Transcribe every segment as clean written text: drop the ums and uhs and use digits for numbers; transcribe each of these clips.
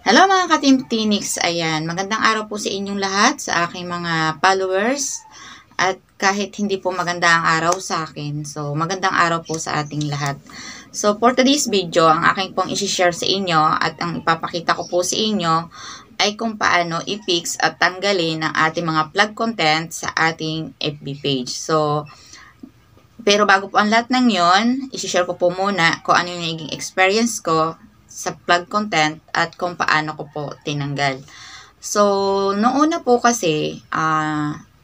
Hello mga ka-Team Tinix, ayan, magandang araw po sa inyong lahat, sa aking mga followers, at kahit hindi po maganda ang araw sa akin, so magandang araw po sa ating lahat. So for today's video, ang aking pong isi-share sa inyo at ang ipapakita ko po sa inyo ay kung paano i-fix at tanggalin ang ating mga plug content sa ating FB page. Pero bago po ang lahat ng yon, isi-share ko po muna kung ano yung naging experience ko sa plug content at kung paano ko po tinanggal. So, noong una po kasi,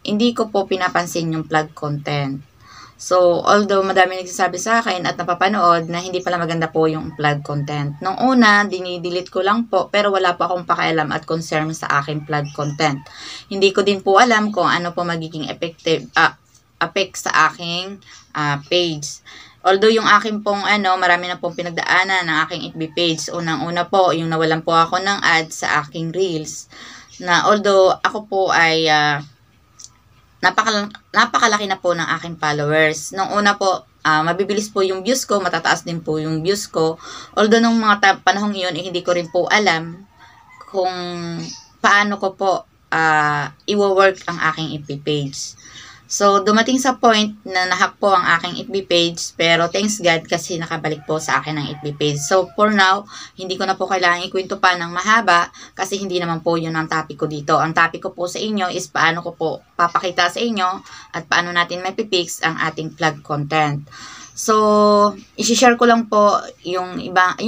hindi ko po pinapansin yung plug content. So, although madami nagsasabi sa akin at napapanood na hindi pala maganda po yung plug content. Noong una, dinidelete ko lang po pero wala po akong pakialam at concern sa aking plug content. Hindi ko din po alam kung ano po magiging effect sa aking page. Although yung akin pong marami na pong pinagdaanan ng aking FB page. Unang-una po, yung nawalan po ako ng ads sa aking reels. Na although ako po ay napakalaki na po ng aking followers. Nung una po, mabibilis po yung views ko, matataas din po yung views ko. Although nung mga panahong iyon, hindi ko rin po alam kung paano ko po i-work ang aking FB page. So, dumating sa point na nahack po ang aking FB page, pero thanks God kasi nakabalik po sa akin ang FB page. So, for now, hindi ko na po kailangan ikwento pa ng mahaba kasi hindi naman po yun ang topic ko dito. Ang topic ko po sa inyo is paano ko po papakita sa inyo at paano natin mapipix ang ating plug content. So, isi-share ko lang po yung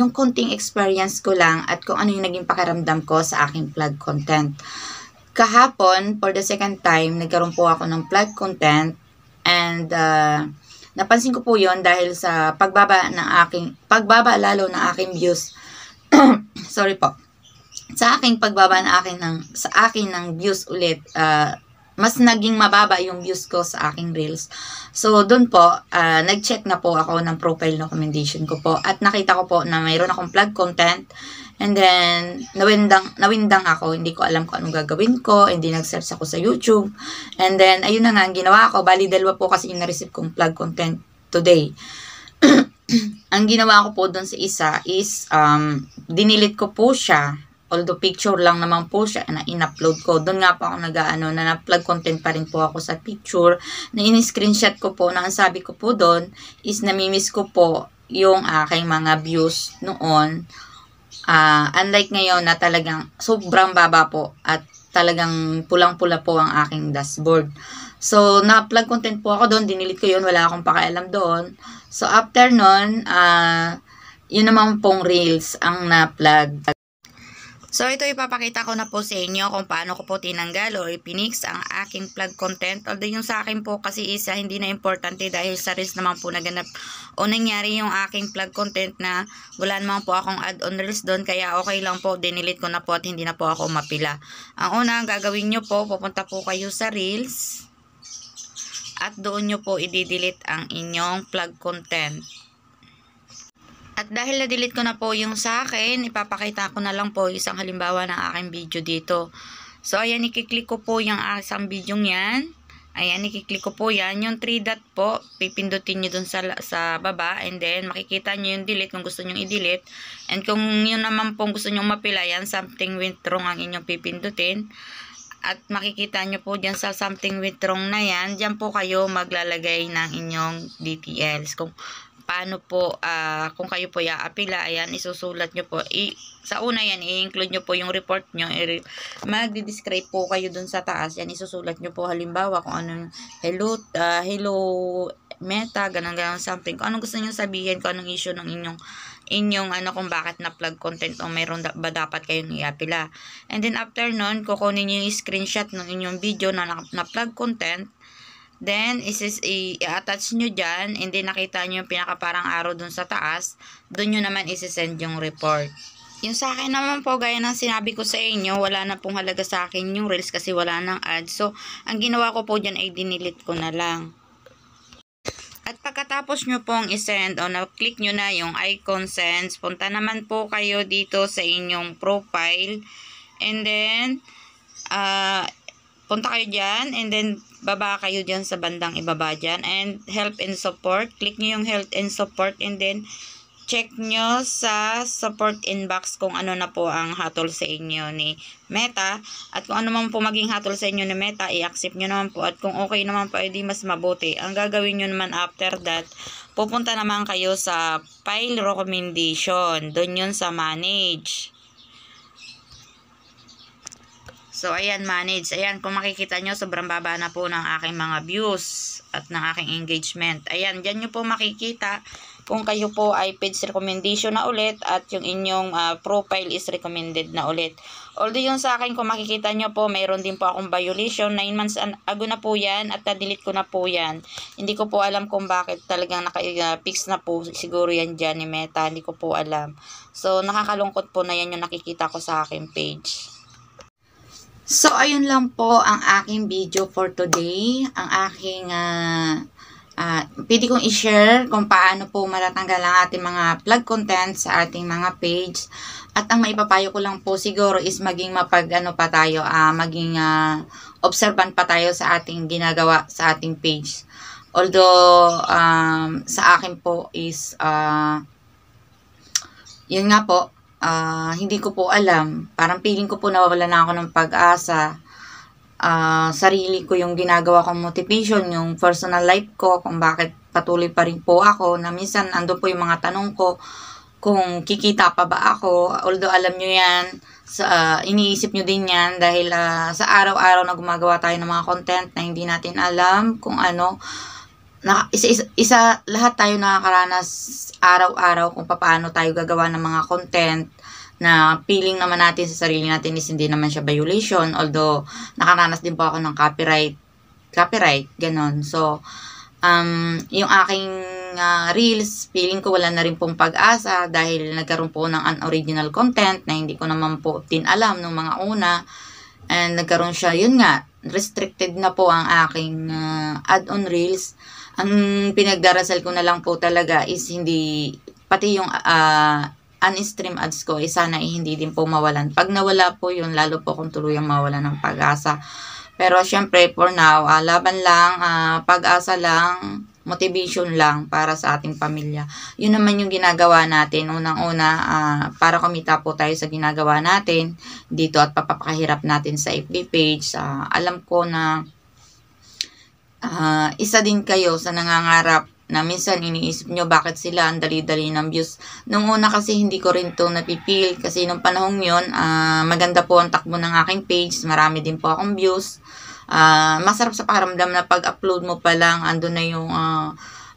konting experience ko lang at kung ano yung naging pakiramdam ko sa aking plug content. Kahapon, for the second time, nagkaroon po ako ng plug content and napansin ko po yon dahil sa pagbaba lalo ng aking views. Sorry po. Sa aking pagbaba sa akin ng views ulit, mas naging mababa yung views ko sa aking reels. So, doon po, nag-check na po ako ng profile recommendation ko po at nakita ko po na mayroon akong plug content. And then, nawindang ako. Hindi ko alam kung anong gagawin ko. Hindi nag-search ako sa YouTube. And then, ayun na nga, ang ginawa ko. Bali, dalawa po kasi yung na-receive kong plug content today. Ang ginawa ko po doon sa isa is, dinilit ko po siya. Although picture lang naman po siya na in-upload ko. Doon nga po ako na plug content pa rin po ako sa picture. Na in-screenshot ko po, na ang sabi ko po doon is namimiss ko po yung aking mga views noon. Unlike ngayon na talagang sobrang baba po at talagang pulang-pula po ang aking dashboard. So, na-plug content po ako doon. Dinilit ko yun. Wala akong pakialam doon. So, after nun, yun naman pong reels ang na-plug. So, ito ipapakita ko na po sa inyo kung paano ko po tinanggal o ipinix ang aking plug content. Although yung sa akin po kasi isa hindi na importante dahil sa reels naman po naganap o nangyari yung aking plug content na wala naman po akong add-on reels doon. Kaya okay lang po, dinilit ko na po at hindi na po ako mapila. Ang una, gagawin nyo po, pupunta po kayo sa reels at doon nyo po i-delete ang inyong plug content. At dahil na-delete ko na po yung sa akin, ipapakita ko na lang po isang halimbawa ng aking video dito. So, ayan, ikiklik ko po yung isang video yan. Ayan, ikiklik ko po yan. Yung 3 dot po, pipindutin nyo dun sa baba. And then, makikita nyo yung delete kung gusto nyo i-delete. And kung yun naman po gusto nyo mapila yan, something went wrong ang inyong pipindutin. At makikita nyo po dyan sa something went wrong na yan, dyan po kayo maglalagay ng inyong details. Kung paano po, kung kayo po i-apila, ayan, isusulat nyo po. Sa una yan, i-include nyo po yung report nyo. Magdi-describe po kayo dun sa taas. Yan, isusulat nyo po halimbawa kung anong hello meta, ganun something. Kung anong gusto nyo sabihin, kung anong issue ng inyong kung bakit na-plug content o mayroon ba dapat kayong i-apila. And then after nun, kukunin nyo yung screenshot ng inyong video na-plug content. Then, i-attach nyo dyan, and then nakita nyo yung pinakaparang arrow dun sa taas, dun nyo naman isi-send yung report. Yung sa akin naman po, gaya ng sinabi ko sa inyo, wala na pong halaga sa akin yung reels kasi wala nang ads. So, ang ginawa ko po dyan ay dinilit ko na lang. At pagkatapos nyo pong isend o na-click nyo na yung icon sends, punta naman po kayo dito sa inyong profile, and then, punta kayo dyan, and then, baba kayo dyan sa bandang ibaba dyan, and help and support, click nyo yung help and support, and then, check nyo sa support inbox kung ano na po ang hatol sa inyo ni Meta. At kung ano man po maging hatol sa inyo ni Meta, i-accept nyo naman po. At kung okay naman po, edi mas mabuti. Ang gagawin nyo naman after that, pupunta naman kayo sa file recommendation. Doon yun sa manage. So, ayan, manage. Ayan, kung makikita nyo, sobrang baba na po ng aking mga views at ng aking engagement. Ayan, dyan nyo po makikita kung kayo po ay page recommendation na ulit at yung inyong profile is recommended na ulit. Although yung sa akin, kung makikita nyo po, mayroon din po akong violation. 9 months ago na po yan at na-delete ko na po yan. Hindi ko po alam kung bakit talagang naka-fix na po siguro yan dyan ni Meta. Hindi ko po alam. So, nakakalungkot po na yan yung nakikita ko sa aking page. So, ayun lang po ang aking video for today. Ang aking, pwede kong i-share kung paano po matatanggal ang ating mga plug content sa ating mga page. At ang maipapayo ko lang po siguro is maging maging observant pa tayo sa ating ginagawa sa ating page. Although, sa akin po is, yun nga po, hindi ko po alam. Parang feeling ko po nawawala na ako ng pag-asa. Sarili ko yung ginagawa kong motivation, yung personal life ko, kung bakit patuloy pa rin po ako, na minsan ando po yung mga tanong ko, kung kikita pa ba ako. Although alam nyo yan, iniisip nyo din yan dahil sa araw-araw na gumagawa tayo ng mga content na hindi natin alam kung ano, lahat tayo nakakaranas araw-araw kung paano tayo gagawa ng mga content na feeling naman natin sa sarili natin is hindi naman siya violation, although nakaranas din po ako ng copyright, ganon. So, yung aking reels, feeling ko wala na rin pong pag-asa dahil nagkaroon po ng unoriginal content na hindi ko naman po din alam nung mga una, and nagkaroon siya, yun nga, restricted na po ang aking add-on reels. Ang pinagdarasal ko na lang po talaga is hindi, pati yung un-stream ads ko, sana hindi din po mawalan. Pag nawala po yun, lalo po kung tuluyang mawalan ng pag-asa. Pero syempre, for now, laban lang, pag-asa lang, motivation lang para sa ating pamilya. Yun naman yung ginagawa natin. Unang-una, para kumita po tayo sa ginagawa natin dito at papapakahirap natin sa FB page. Alam ko na isa din kayo sa nangangarap na minsan iniisip nyo bakit sila ang dali-dali ng views. Nung una kasi hindi ko rin to napipil kasi nung panahong yun, maganda po ang takbo ng aking page, marami din po akong views. Masarap sa pakiramdam na pag-upload mo pa lang, andun na yung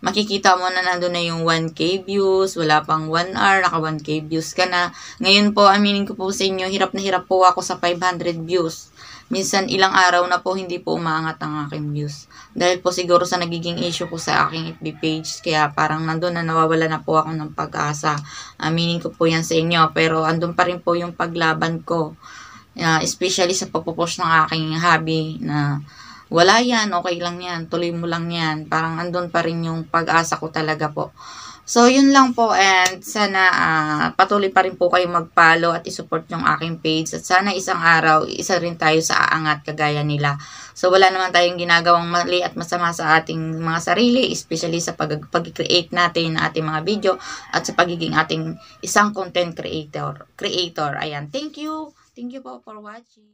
makikita mo na nandun na yung 1K views, wala pang 1 hour, naka 1K views ka na. Ngayon po, aminin ko po sa inyo, hirap na hirap po ako sa 500 views. Minsan ilang araw na po hindi po umaangat ang aking views. Dahil po siguro sa nagiging issue ko sa aking FB page, kaya parang nandun na nawawala na po ako ng pag-asa. Aminin ko po yan sa inyo, pero andun pa rin po yung paglaban ko. Especially sa pagpupost ng aking hobby na wala yan, okay lang yan, tuloy mo lang yan. Parang andun pa rin yung pag-asa ko talaga po. So, yun lang po, and sana patuloy pa rin po kayo mag-follow at isupport yung aking page. At sana isang araw, isa rin tayo sa aangat kagaya nila. So, wala naman tayong ginagawang mali at masama sa ating mga sarili, especially sa pag-create natin ng ating mga video at sa pagiging ating isang content creator. Ayan, thank you. Thank you po for watching.